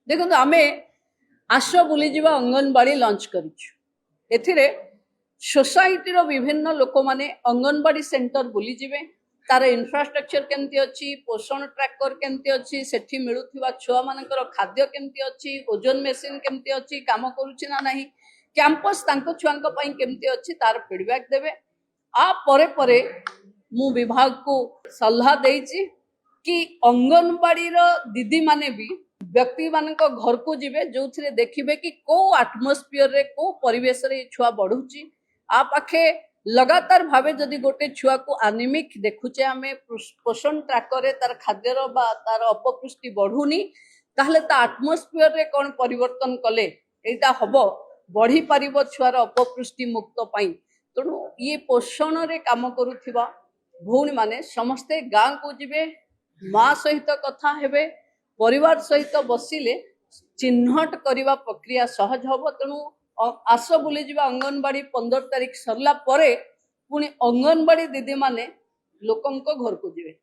देखो आम आस बुलीजा अंगनवाड़ी लंच कर सोसाइटी विभिन्न लोक मैंने अंगनवाड़ी सेंटर बुलीजे तार इंफ्रास्ट्रक्चर केमती अच्छी पोषण ट्रैकर केमती अच्छी सेठी मिलुवा छुआ मानकर खाद्य केमती अच्छी ओजन मेसीन केमती अच्छी काम करुच्ची ना नहीं कैंपस छुआ केमती अच्छी तार फीडबैक देवे आ परे परे मु विभाग को सलाह देइछि कि अंगनवाड़ी दीदी माने भी व्यक्ति मान घर को जीवे जो देखिए कि को आटमोस्फियर रे को परिवेश रे छुआ बढ़ुची आ पाखे लगातार भावे जदि गोटे छुआ को आनिमिक देखुचे आम पोषण ट्राकर तार खाद्यर तार अपपुष्टि बढ़ुनी ताहले ता आटमोस्फियर रे कौन परिवर्तन कले एटा हबो बढ़ी पारिबो छुआर अपपुष्टि मुक्त पाई तेणु ये पोषण रे काम करुथिबा भौणी माने समस्ते गाँ को जीवे माँ सहित कथा हेबे परिवार सहित बसिले चिन्हट करने प्रक्रिया सहज हम तेणु आस बुलीजा अंगनवाड़ी 15 तारीख सरला परे पुणी अंगनवाड़ी दीदी माने लोकंक घर को जीवे।